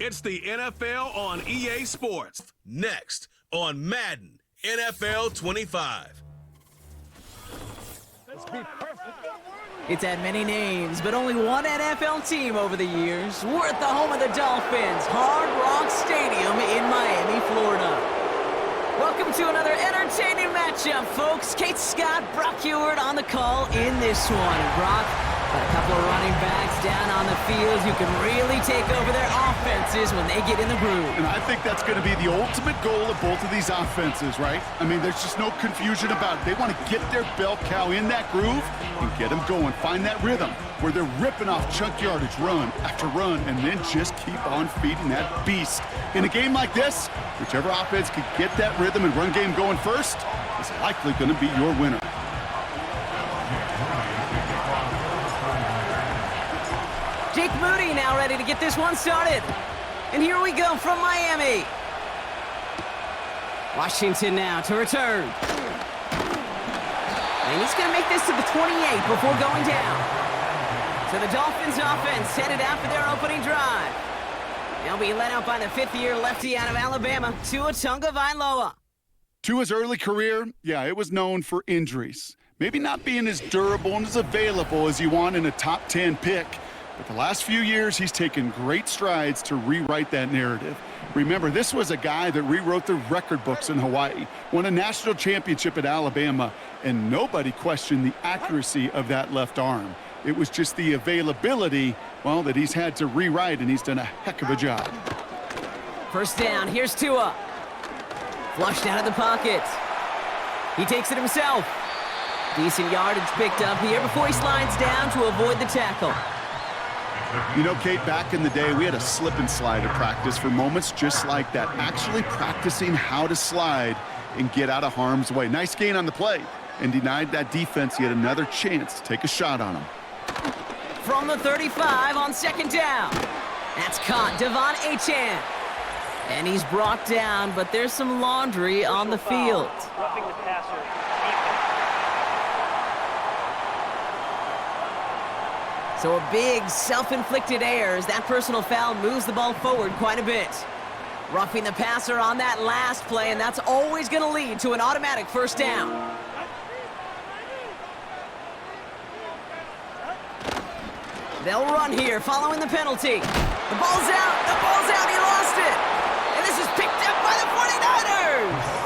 It's the NFL on EA Sports. Next on Madden NFL 25. It's had many names, but only one NFL team over the years. We're at the home of the Dolphins, Hard Rock Stadium in Miami, Florida. Welcome to another entertaining matchup, folks. Kate Scott, Brock Ewart on the call in this one. Brock, got a couple of running backs down on the field who can really take over their offenses when they get in the groove. And I think that's going to be the ultimate goal of both of these offenses, right? I mean, there's just no confusion about it. They want to get their bell cow in that groove and get them going. Find that rhythm where they're ripping off chunk yardage, run after run, and then just keep on feeding that beast. In a game like this, whichever offense can get that rhythm and run game going first is likely going to be your winner. Jake Moody now ready to get this one started. And here we go from Miami. Washington now to return. And he's going to make this to the 28 before going down. So the Dolphins offense headed out for their opening drive. They'll be led out by the fifth-year lefty out of Alabama, Tua Tagovailoa. Tua's early career, yeah, it was known for injuries. Maybe not being as durable and as available as you want in a top 10 pick. But the last few years, he's taken great strides to rewrite that narrative. Remember, this was a guy that rewrote the record books in Hawaii, won a national championship at Alabama, and nobody questioned the accuracy of that left arm. It was just the availability, well, that he's had to rewrite, and he's done a heck of a job. First down, here's Tua. Flushed out of the pocket. He takes it himself. Decent yardage picked up here before he slides down to avoid the tackle. You know, Kate, back in the day, we had a slip and slide at practice for moments just like that, actually practicing how to slide and get out of harm's way. Nice gain on the play, and denied that defense yet another chance to take a shot on him. From the 35 on second down. That's caught, Devon Achane. And he's brought down, but there's some laundry on the field. Roughing the passer. So a big self-inflicted error as that personal foul moves the ball forward quite a bit. Roughing the passer on that last play, and that's always going to lead to an automatic first down. They'll run here following the penalty. The ball's out, he lost it. And this is picked up by the 49ers.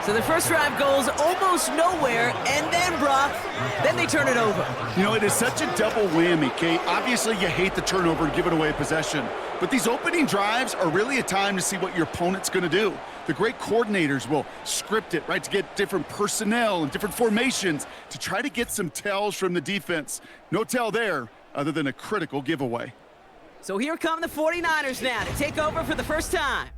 So the first drive goes almost nowhere, and then Brock, then they turn it over. You know, it is such a double whammy, Kate. Obviously, you hate the turnover and giving away possession. But these opening drives are really a time to see what your opponent's going to do. The great coordinators will script it, right, to get different personnel and different formations to try to get some tells from the defense. No tell there other than a critical giveaway. So here come the 49ers now to take over for the first time.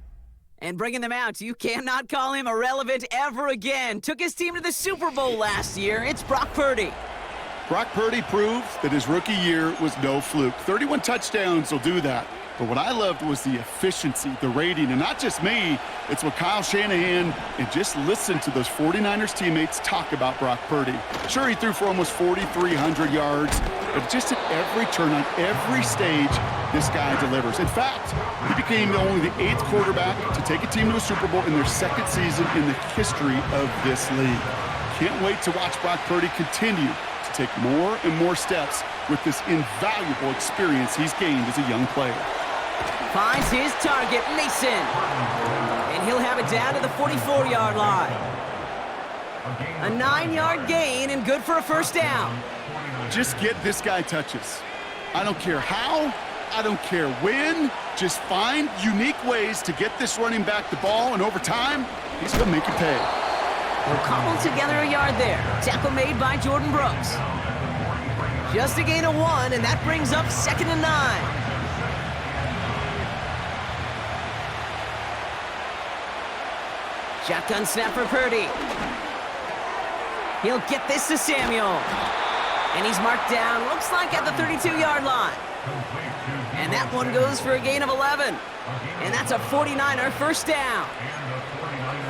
And bringing them out, you cannot call him irrelevant ever again. Took his team to the Super Bowl last year. It's Brock Purdy. Brock Purdy proved that his rookie year was no fluke. 31 touchdowns will do that. But what I loved was the efficiency, the rating, and not just me, it's what Kyle Shanahan, and just listen to those 49ers teammates talk about Brock Purdy. Sure, he threw for almost 4,300 yards, but just at every turn, on every stage, this guy delivers. In fact, he became only the 8th quarterback to take a team to a Super Bowl in their 2nd season in the history of this league. Can't wait to watch Brock Purdy continue to take more and more steps with this invaluable experience he's gained as a young player. Finds his target, Mason. And he'll have it down to the 44-yard line. A 9-yard gain and good for a first down. Just get this guy touches. I don't care how, I don't care when. Just find unique ways to get this running back the ball, and over time, he's going to make it pay. We'll cobble together a yard there. Tackle made by Jordan Brooks. Just a gain of 1, and that brings up 2nd and 9. Shotgun snap for Purdy. He'll get this to Samuel. And he's marked down, looks like at the 32-yard line. And that one goes for a gain of 11. And that's a 49er first down.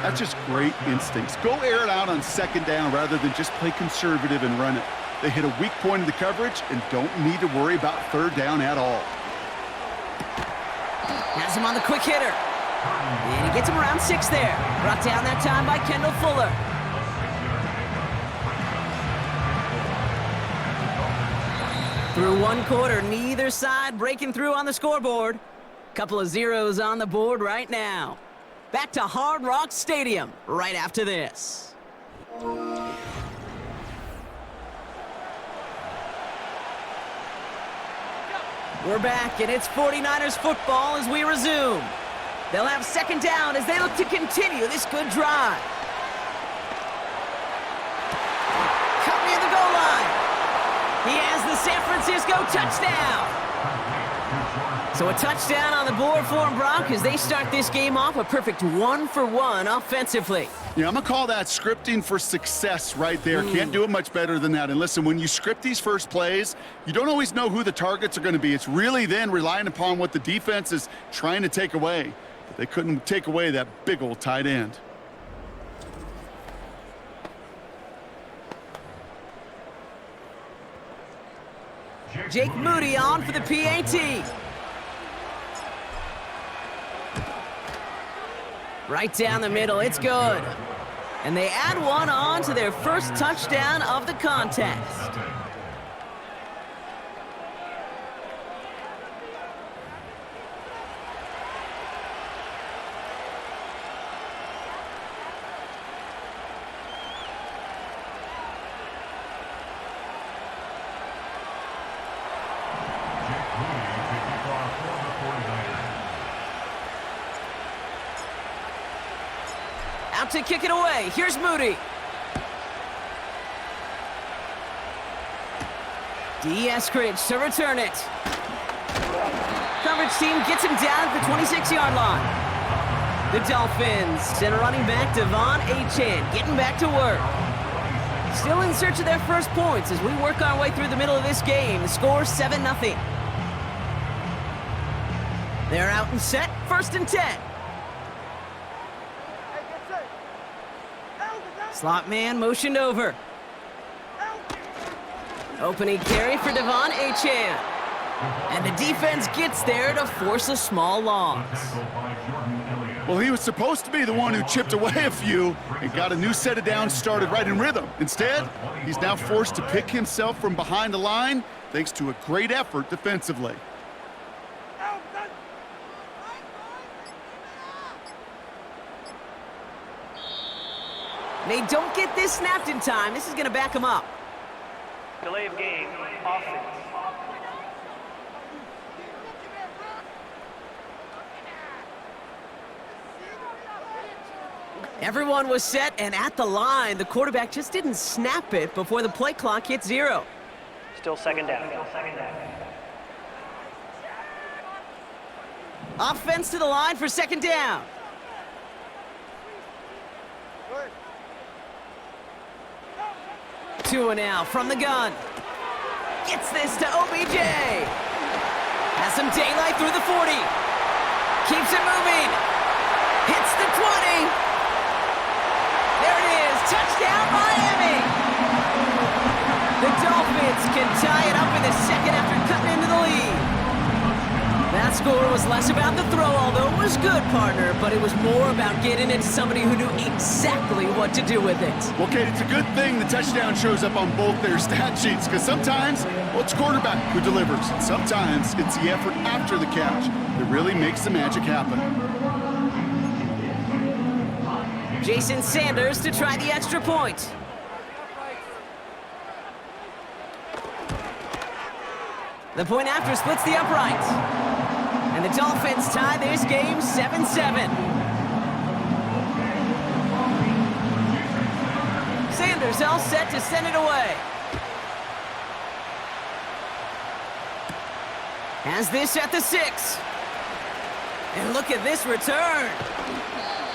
That's just great instincts. Go air it out on 2nd down rather than just play conservative and run it. They hit a weak point in the coverage and don't need to worry about 3rd down at all. Has him on the quick hitter. And he gets him around 6 there. Brought down that time by Kendall Fuller. Through 1 quarter, neither side breaking through on the scoreboard. Couple of zeros on the board right now. Back to Hard Rock Stadium right after this. We're back, and it's 49ers football as we resume. They'll have second down as they look to continue this good drive. Cut near the goal line. He has the San Francisco touchdown. So a touchdown on the board for them, Brock, as they start this game off a perfect 1-for-1 offensively. Yeah, I'm going to call that scripting for success right there. Can't do it much better than that. And listen, when you script these first plays, you don't always know who the targets are going to be. It's really then relying upon what the defense is trying to take away. But they couldn't take away that big old tight end. Jake Moody on for the PAT. Right down the middle, it's good. And they add one on to their first touchdown of the contest. Out to kick it away. Here's Moody. D. Eskridge to return it. Coverage team gets him down at the 26-yard line. The Dolphins send a running back, Devon Achane, getting back to work. Still in search of their first points as we work our way through the middle of this game. The score 7-0. They're out and set. 1st and 10. Slot man motioned over. Opening carry for Devon Achane. And the defense gets there to force a small loss. Well, he was supposed to be the one who chipped away a few and got a new set of downs started right in rhythm. Instead, he's now forced to pick himself from behind the line thanks to a great effort defensively. They don't get this snapped in time. This is going to back them up. Delay of game, offense. Everyone was set and at the line. The quarterback just didn't snap it before the play clock hit 0. Still second down. Offense to the line for 2nd down. Tua now from the gun. Gets this to OBJ. Has some daylight through the 40. Keeps it moving. Hits the 20. There it is. Touchdown, Miami. The Dolphins can tie it up in the 2nd after cutting into the lead. That score was less about the throw, although it was good, partner, but it was more about getting it to somebody who knew exactly what to do with it. Well, Kate, it's a good thing the touchdown shows up on both their stat sheets, because sometimes, well, it's quarterback who delivers. Sometimes it's the effort after the catch that really makes the magic happen. Jason Sanders to try the extra point. The point after splits the uprights. And the Dolphins tie this game 7-7. Sanders all set to send it away. Has this at the 6. And look at this return.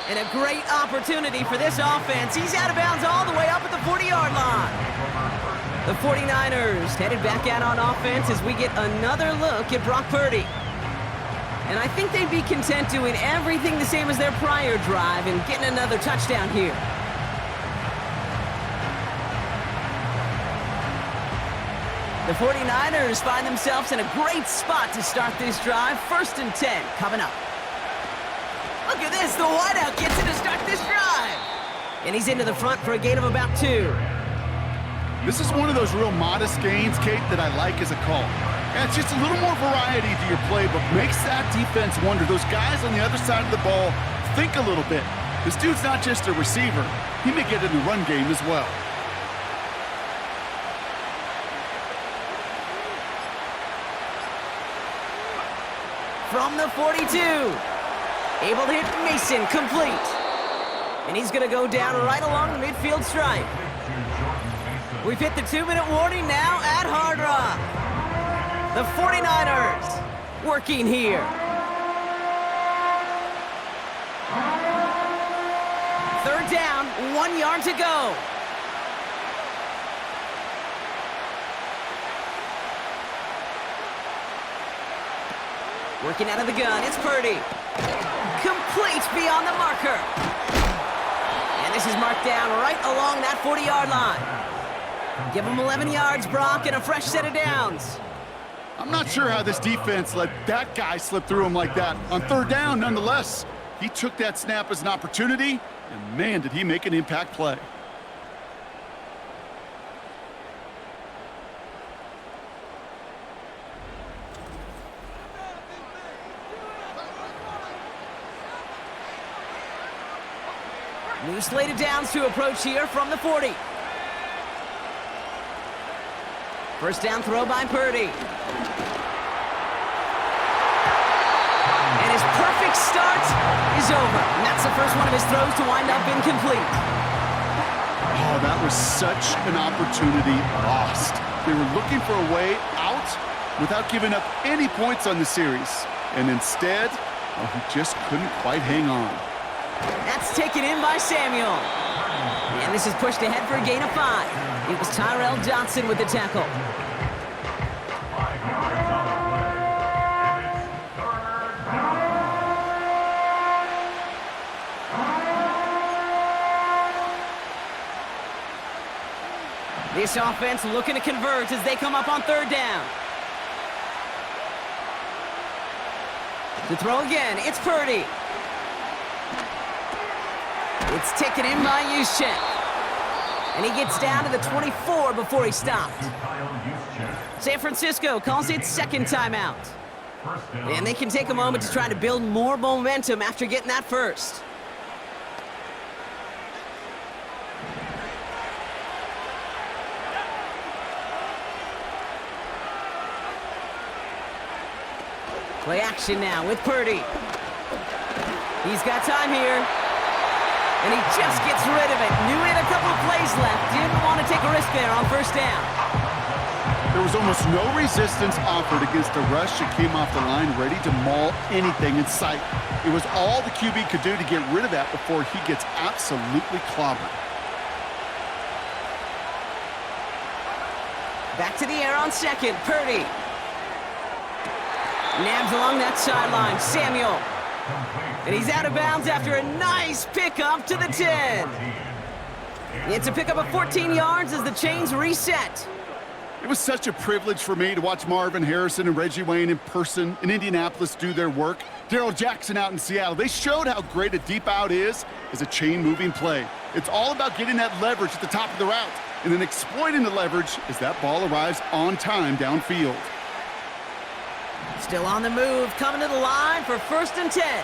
And a great opportunity for this offense. He's out of bounds all the way up at the 40-yard line. The 49ers headed back out on offense as we get another look at Brock Purdy. And I think they'd be content doing everything the same as their prior drive and getting another touchdown here. The 49ers find themselves in a great spot to start this drive. 1st and 10 coming up. Look at this, the wideout gets it to start this drive. And he's into the front for a gain of about 2. This is one of those real modest gains, Kate, that I like as a call. Yeah, it's just a little more variety to your playbook. Makes that defense wonder. Those guys on the other side of the ball think a little bit. This dude's not just a receiver. He may get in the run game as well. From the 42. Able to hit Mason, complete. And he's going to go down right along the midfield stripe. We've hit the 2-minute warning now at Hard Rock. The 49ers working here. Third down, 1 yard to go. Working out of the gun, it's Purdy. Complete beyond the marker. And this is marked down right along that 40-yard line. Give him 11 yards, Brock, and a fresh set of downs. I'm not sure how this defense let that guy slip through him like that. On third down, nonetheless, he took that snap as an opportunity, and man, did he make an impact play. New slated downs to approach here from the 40. First down throw by Purdy. And his perfect start is over. And that's the first one of his throws to wind up incomplete. Oh, that was such an opportunity lost. They were looking for a way out without giving up any points on the series. And instead, well, he just couldn't quite hang on. That's taken in by Samuel. And this is pushed ahead for a gain of 5. It was Tyrell Johnson with the tackle. This offense looking to convert as they come up on third down. To throw again, it's Purdy. It's taken in by Juszczyk. And he gets down to the 24 before he stopped. San Francisco calls it second timeout. And they can take a moment to try to build more momentum after getting that first. Play action now with Purdy. He's got time here. And he just gets rid of it. Knew he had a couple of plays left. Didn't want to take a risk there on first down. There was almost no resistance offered against a rush that came off the line ready to maul anything in sight. It was all the QB could do to get rid of that before he gets absolutely clobbered. Back to the air on second. Purdy. Nabs along that sideline. Samuel. And he's out of bounds after a nice pickup to the 10. It's a pickup of 14 yards as the chains reset. It was such a privilege for me to watch Marvin Harrison and Reggie Wayne in person in Indianapolis do their work. Darrell Jackson out in Seattle. They showed how great a deep out is as a chain-moving play. It's all about getting that leverage at the top of the route and then exploiting the leverage as that ball arrives on time downfield. Still on the move, coming to the line for 1st and 10.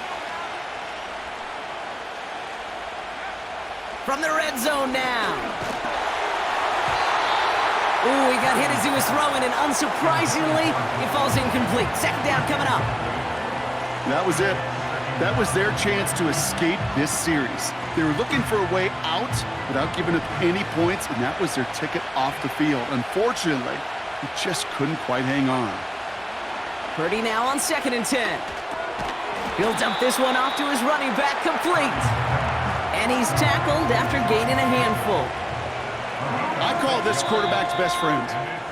From the red zone now. Ooh, he got hit as he was throwing, and unsurprisingly, it falls incomplete. Second down coming up. That was it. That was their chance to escape this series. They were looking for a way out without giving up any points, and that was their ticket off the field. Unfortunately, he just couldn't quite hang on. Purdy now on 2nd and 10. He'll dump this one off to his running back, complete. And he's tackled after gaining a handful. I call this quarterback's best friend.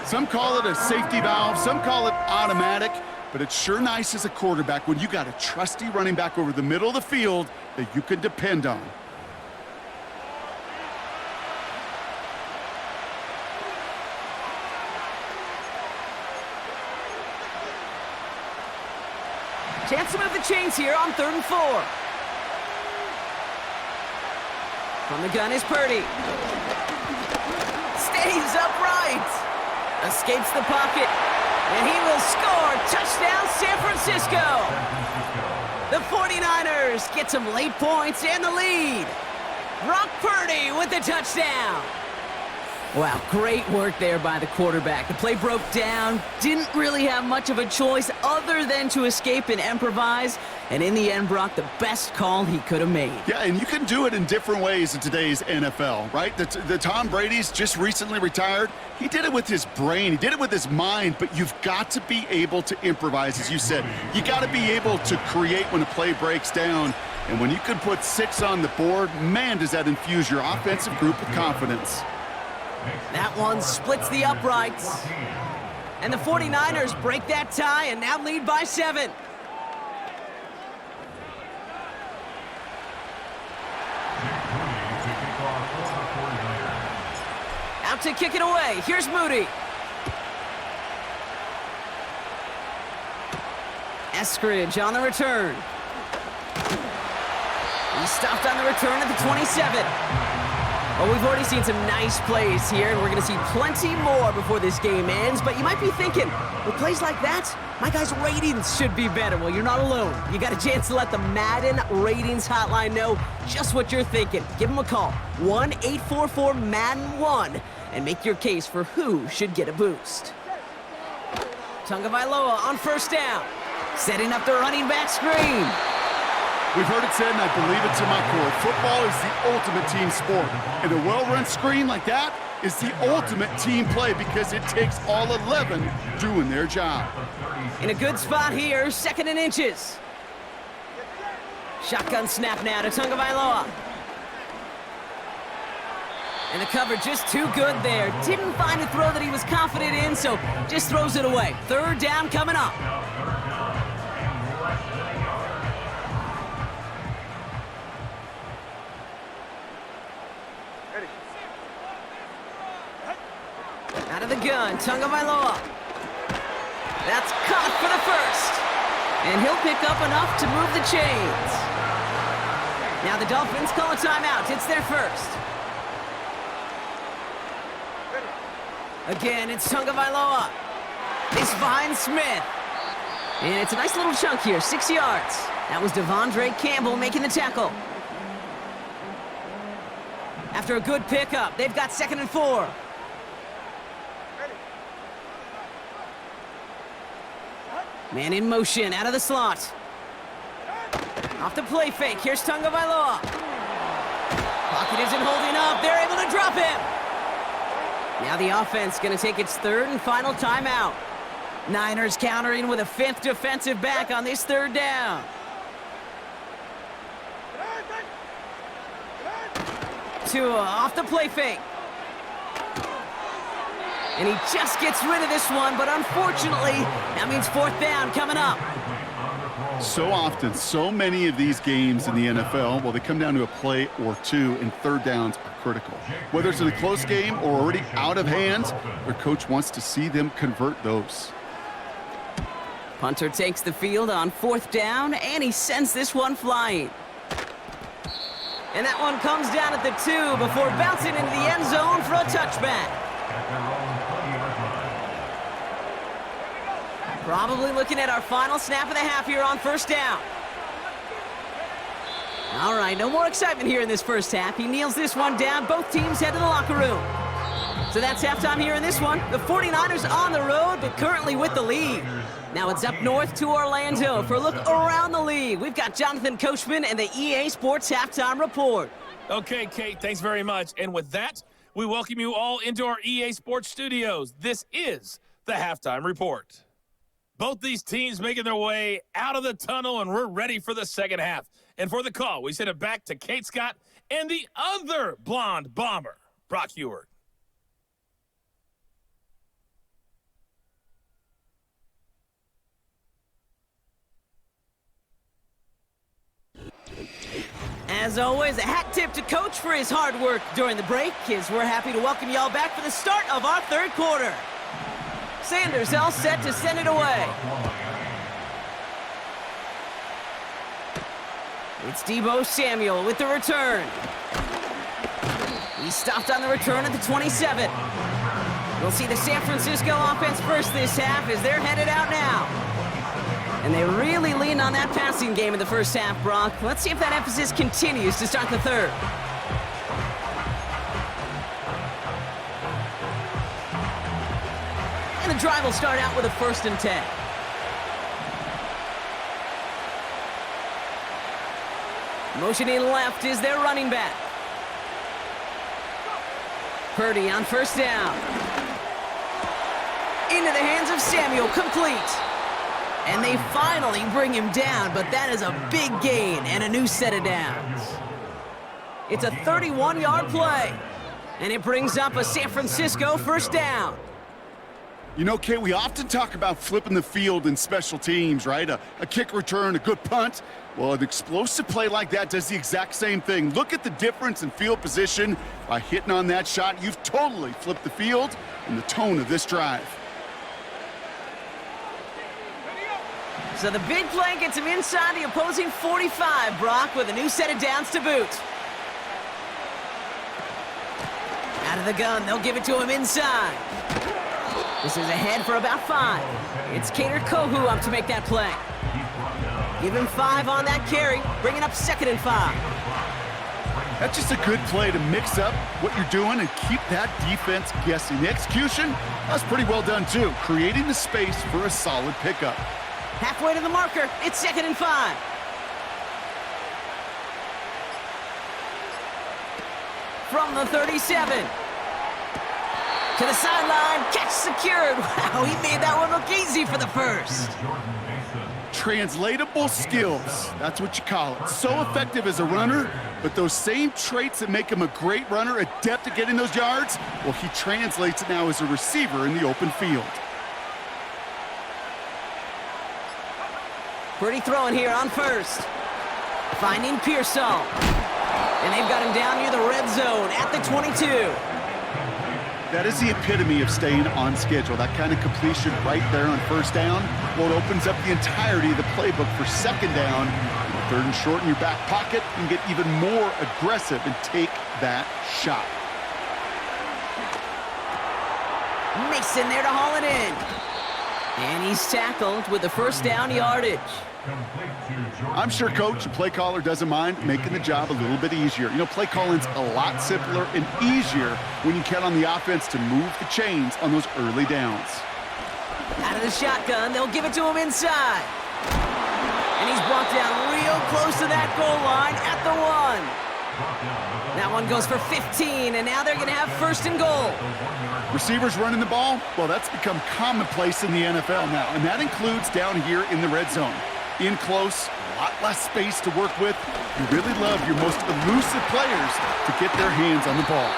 Some call it a safety valve, some call it automatic, but it's sure nice as a quarterback when you got a trusty running back over the middle of the field that you can depend on. Chance to move the chains here on 3rd and 4. From the gun is Purdy. Stays upright. Escapes the pocket. And he will score. Touchdown, San Francisco. The 49ers get some late points and the lead. Brock Purdy with the touchdown. Wow, great work there by the quarterback. The play broke down, didn't really have much of a choice other than to escape and improvise, and in the end, Brock, the best call he could have made. Yeah, and you can do it in different ways in today's NFL, right? The Tom Brady's just recently retired. He did it with his brain. He did it with his mind, but you've got to be able to improvise, as you said. You got to be able to create when a play breaks down, and when you can put 6 on the board, man, does that infuse your offensive group with confidence. That one splits the uprights. And the 49ers break that tie and now lead by 7. Out to kick it away. Here's Moody. Eskridge on the return. He's stopped on the return at the 27. Well, we've already seen some nice plays here, and we're going to see plenty more before this game ends. But you might be thinking, with plays like that, my guys' ratings should be better. Well, you're not alone. You got a chance to let the Madden ratings hotline know just what you're thinking. Give them a call, 1-844-MADDEN-1, and make your case for who should get a boost. Tagovailoa on first down, setting up the running back screen. We've heard it said, and I believe it to my core, football is the ultimate team sport. And a well-run screen like that is the ultimate team play because it takes all 11 doing their job. In a good spot here, 2nd and inches. Shotgun snap now to Tagovailoa. And the cover just too good there. Didn't find a throw that he was confident in, so just throws it away. 3rd down coming up. Out of the gun, Tagovailoa. That's caught for the first. And he'll pick up enough to move the chains. Now the Dolphins call a timeout. It's their first. Again, it's Tagovailoa. It's behind Smith. And it's a nice little chunk here, 6 yards. That was Devondre Campbell making the tackle. After a good pickup, they've got 2nd and 4. Man in motion, out of the slot. Off the play fake, here's Tagovailoa. Pocket isn't holding up, they're able to drop him. Now the offense gonna take its 3rd and final timeout. Niners countering with a 5th defensive back on this 3rd down. Tua off the play fake. And he just gets rid of this one, but unfortunately, that means 4th down coming up. So often, so many of these games in the NFL, well, they come down to a play or two, and 3rd downs are critical. Whether it's in a close game or already out of hand, their coach wants to see them convert those. Punter takes the field on 4th down, and he sends this one flying. And that one comes down at the 2 before bouncing into the end zone for a touchback. Probably looking at our final snap of the half here on 1st down. All right, no more excitement here in this first half. He kneels this one down. Both teams head to the locker room. So that's halftime here in this one. The 49ers on the road, but currently with the lead. Now it's up north to Orlando for a look around the league. We've got Jonathan Coachman and the EA Sports Halftime Report. Okay, Kate, thanks very much. And with that, we welcome you all into our EA Sports studios. This is the Halftime Report. Both these teams making their way out of the tunnel, and we're ready for the second half. And for the call, we send it back to Kate Scott and the other blonde bomber, Brock Heward. As always, a hat tip to Coach for his hard work during the break, as we're happy to welcome y'all back for the start of our 3rd quarter. Sanders all set to send it away. It's Deebo Samuel with the return. He stopped on the return at the 27. We'll see the San Francisco offense first this half as they're headed out now. And they really leaned on that passing game in the first half, Brock. Let's see if that emphasis continues to start the third. And the drive will start out with a 1st and 10. Motioning left is their running back. Purdy on 1st down. Into the hands of Samuel, complete. And they finally bring him down, but that is a big gain and a new set of downs. It's a 31-yard play, and it brings up a San Francisco 1st down. You know, Kate, we often talk about flipping the field in special teams, right? A kick return, a good punt. Well, an explosive play like that does the exact same thing. Look at the difference in field position. By hitting on that shot, you've totally flipped the field and the tone of this drive. So the big play gets him inside the opposing 45, Brock, with a new set of downs to boot. Out of the gun, they'll give it to him inside. This is ahead for about 5. It's Kader Kohu up to make that play. Give him 5 on that carry, bringing up 2nd and 5. That's just a good play to mix up what you're doing and keep that defense guessing. The execution, that's pretty well done too, creating the space for a solid pickup. Halfway to the marker, it's 2nd and 5. From the 37. To the sideline, catch secured. Wow, he made that one look easy for the 1st. Translatable skills, that's what you call it. So effective as a runner, but those same traits that make him a great runner, adept at getting those yards, well, he translates it now as a receiver in the open field. Pretty throwing here on 1st. Finding Pearsall. And they've got him down near the red zone at the 22. That is the epitome of staying on schedule. That kind of completion right there on 1st down. Well, it opens up the entirety of the playbook for 2nd down. 3rd and short in your back pocket and get even more aggressive and take that shot. Mason there to haul it in. And he's tackled with the 1st down yardage. I'm sure coach and play caller doesn't mind making the job a little bit easier. You know, play calling's a lot simpler and easier when you count on the offense to move the chains on those early downs. Out of the shotgun, they'll give it to him inside. And he's brought down real close to that goal line at the 1. That one goes for 15, and now they're going to have 1st and goal. Receivers running the ball, well, that's become commonplace in the NFL now, and that includes down here in the red zone. In close, a lot less space to work with. You really love your most elusive players to get their hands on the ball.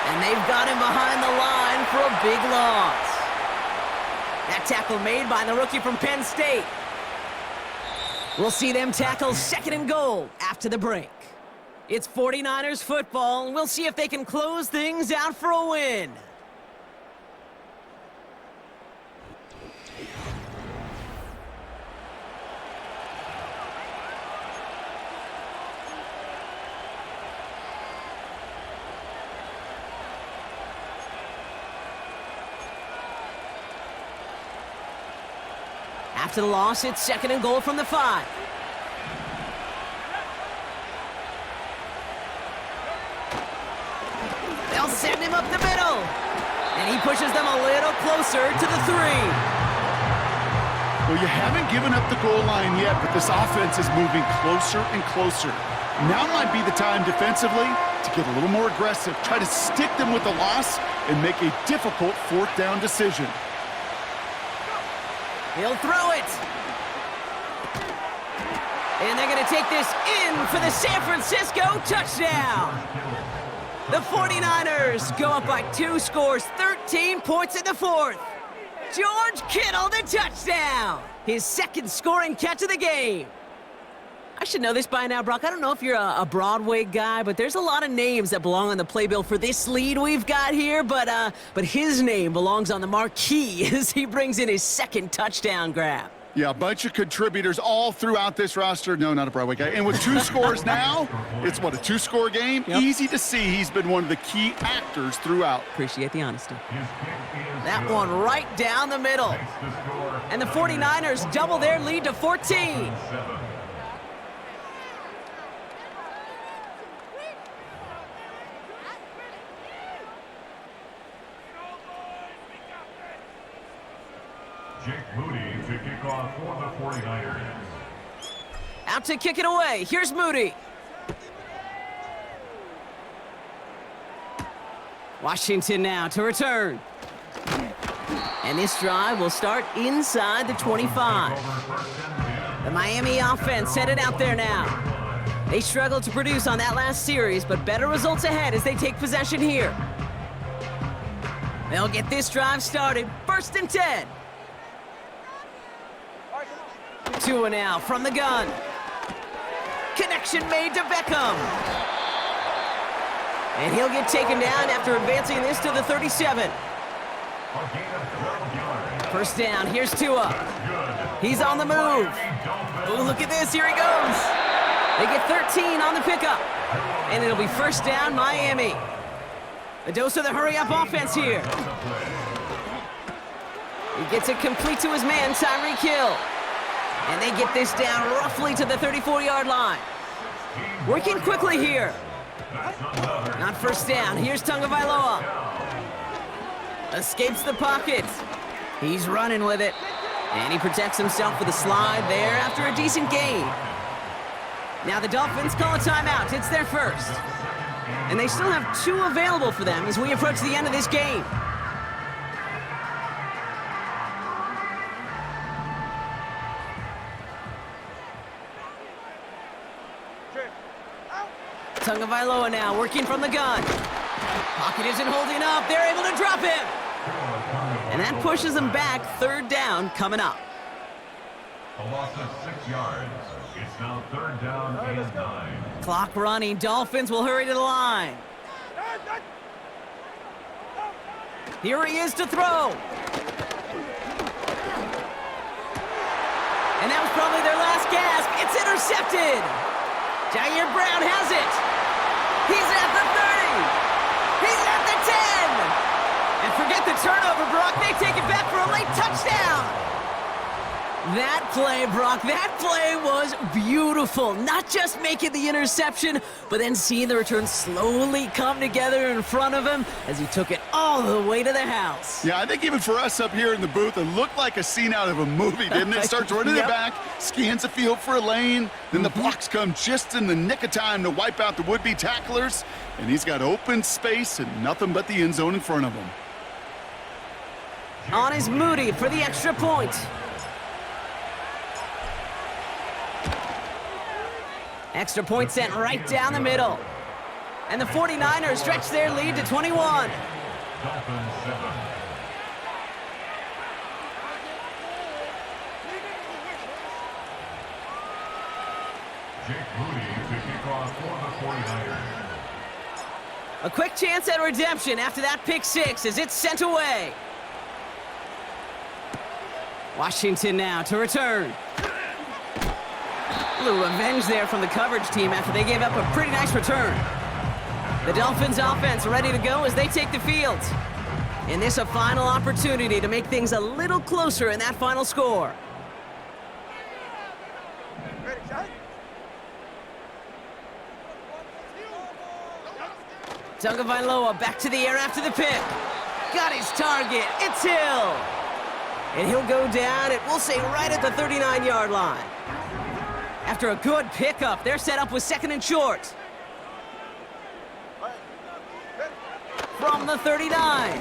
And they've got him behind the line for a big loss. That tackle made by the rookie from Penn State. We'll see them tackle 2nd and goal after the break. It's 49ers football, and we'll see if they can close things out for a win. After the loss, it's 2nd and goal from the 5. They'll send him up the middle. And he pushes them a little closer to the 3. Well, you haven't given up the goal line yet, but this offense is moving closer and closer. Now might be the time defensively to get a little more aggressive, try to stick them with the loss, and make a difficult 4th down decision. He'll throw it. And they're going to take this in for the San Francisco touchdown. The 49ers go up by 2, scores 13 points in the 4th. George Kittle, the touchdown. His 2nd scoring catch of the game. I should know this by now, Brock. I don't know if you're a Broadway guy, but there's a lot of names that belong on the playbill for this lead we've got here, but his name belongs on the marquee as he brings in his 2nd touchdown grab. Yeah, a bunch of contributors all throughout this roster. No, not a Broadway guy. And with 2 scores now, it's what, a 2-score game? Yep. Easy to see he's been one of the key actors throughout. Appreciate the honesty. That one right down the middle. And the 49ers double their lead to 14. Jake Moody to kick off for the 49ers. Out to kick it away. Here's Moody. Washington now to return. And this drive will start inside the 25. The Miami offense headed out there now. They struggled to produce on that last series, but better results ahead as they take possession here. They'll get this drive started. 1st and 10. 2 now from the gun. Connection made to Beckham. And he'll get taken down after advancing this to the 37. 1st down, here's Tua. He's on the move. Oh, look at this, here he goes. They get 13 on the pickup. And it'll be 1st down, Miami. A dose of the hurry-up offense here. He gets it complete to his man, Tyreek Hill. And they get this down roughly to the 34-yard line. Working quickly here. Not 1st down. Here's Tagovailoa. Escapes the pocket. He's running with it. And he protects himself with a slide there after a decent gain. Now the Dolphins call a timeout. It's their first. And they still have 2 available for them as we approach the end of this game. Tagovailoa now working from the gun. Pocket isn't holding up. They're able to drop him. And that pushes them back. 3rd down coming up. A loss of 6 yards. It's now 3rd down and 9. Clock running. Dolphins will hurry to the line. Here he is to throw. And that was probably their last gasp. It's intercepted. Jair Brown has it. He's at the 30. He's at the 10. And forget the turnover, Brock. They take it back for a late touchdown. That play, Brock, that play was beautiful. Not just making the interception, but then seeing the return slowly come together in front of him as he took it all the way to the house. Yeah, I think even for us up here in the booth, it looked like a scene out of a movie, didn't it? Starts running Yep. it back, scans the field for a lane, then the blocks come just in the nick of time to wipe out the would-be tacklers, and he's got open space and nothing but the end zone in front of him. On is Moody for the extra point. Extra point sent right down the middle. And the 49ers stretch their lead to 21. Dolphins 7. Jake Moody to kick off for the 49ers. A quick chance at redemption after that pick 6 as it's sent away. Washington now to return. A little revenge there from the coverage team after they gave up a pretty nice return. The Dolphins offense ready to go as they take the field. And this a final opportunity to make things a little closer in that final score. Tagovailoa back to the air after the pick. Got his target. It's Hill. And he'll go down, it will say right at the 39-yard line. After a good pickup, they're set up with 2nd and short. From the 39.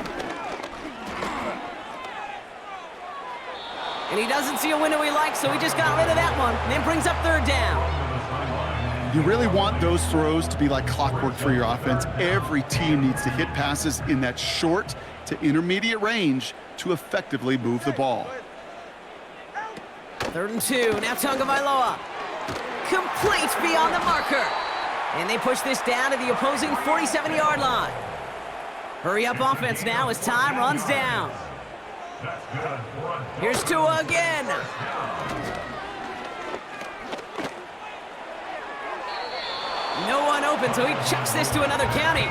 And he doesn't see a window he likes, so he just got rid of that one. And then brings up 3rd down. You really want those throws to be like clockwork for your offense. Every team needs to hit passes in that short to intermediate range to effectively move the ball. 3rd and 2, now Tagovailoa. Complete beyond the marker. And they push this down to the opposing 47-yard line. Hurry up offense now as time runs down. Here's Tua again. open, so he chucks this to another county.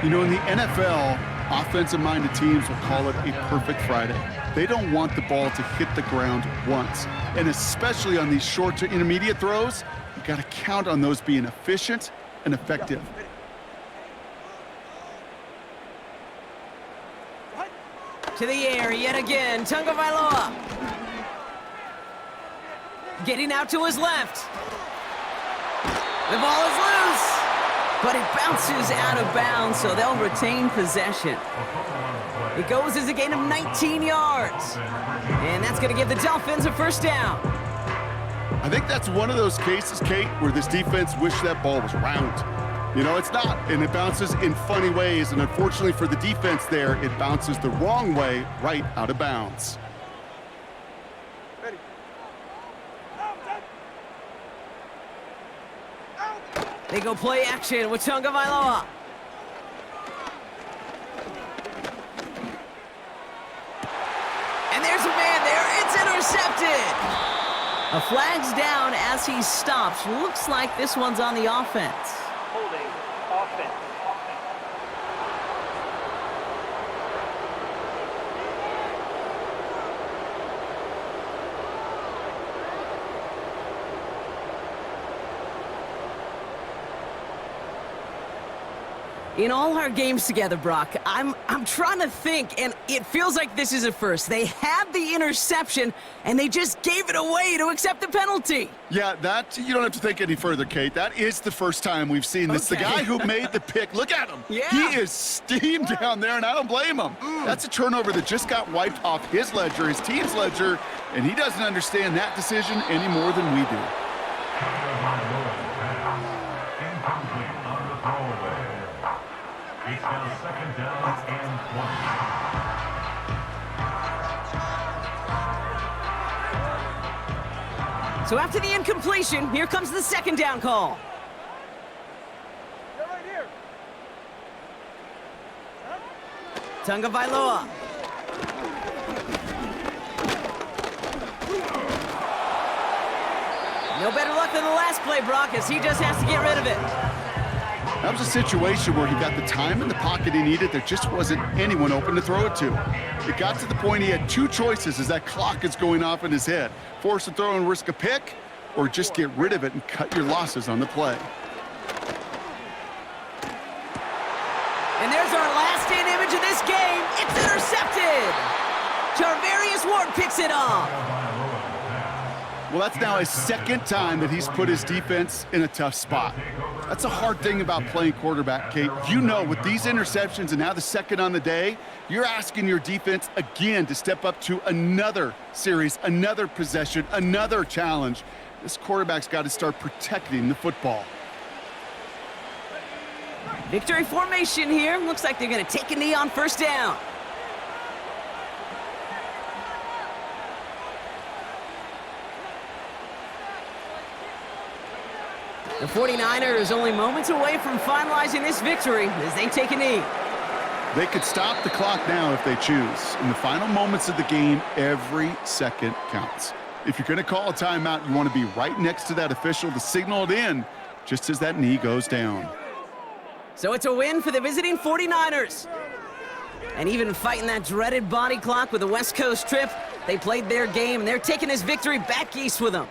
You know, in the NFL, offensive-minded teams will call it a perfect Friday. They don't want the ball to hit the ground once. And especially on these short to intermediate throws, you got to count on those being efficient and effective. To the air yet again, Tagovailoa. Getting out to his left. The ball is loose, but it bounces out of bounds, so they'll retain possession. It goes as a gain of 19 yards, and that's going to give the Dolphins a first down. I think that's one of those cases, Kate, where this defense wished that ball was round. You know, it's not, and it bounces in funny ways, and unfortunately for the defense there, it bounces the wrong way right out of bounds. They go play action with Tagovailoa. And there's a man there. It's intercepted. A flag's down as he stops. Looks like this one's on the offense. Holding offense. In all our games together, Brock, I'm trying to think, and it feels like this is a first. They had the interception, and they just gave it away to accept the penalty. Yeah, that, you don't have to think any further, Kate. That is the first time we've seen this. Okay. The guy who made the pick, look at him. Yeah. He is steamed down there, and I don't blame him. That's a turnover that just got wiped off his ledger, his team's ledger, and he doesn't understand that decision any more than we do. Incomplete on the throwaway. It's now second down and 20. So after the incompletion, here comes the second down call. Tagovailoa. No better luck than the last play, Brock, as he just has to get rid of it. That was a situation where he got the time in the pocket he needed. There just wasn't anyone open to throw it to. It got to the point he had two choices as that clock is going off in his head. Force a throw and risk a pick, or just get rid of it and cut your losses on the play. And there's our last-in image of this game. It's intercepted. Charvarius Ward picks it off. Well, that's now his second time that he's put his defense in a tough spot. That's a hard thing about playing quarterback, Kate. You know, with these interceptions and now the second on the day, you're asking your defense again to step up to another series, another possession, another challenge. This quarterback's got to start protecting the football. Victory formation here. Looks like they're going to take a knee on first down. The 49ers only moments away from finalizing this victory as they take a knee. They could stop the clock now if they choose. In the final moments of the game, every second counts. If you're going to call a timeout, you want to be right next to that official to signal it in just as that knee goes down. So it's a win for the visiting 49ers. And even fighting that dreaded body clock with a West Coast trip, they played their game, and they're taking this victory back east with them.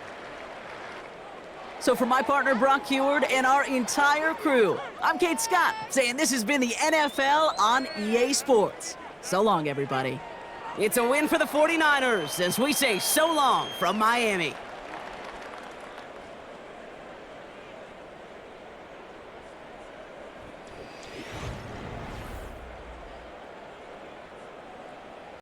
So for my partner, Brock Heward, and our entire crew, I'm Kate Scott, saying this has been the NFL on EA Sports. So long, everybody. It's a win for the 49ers as we say so long from Miami.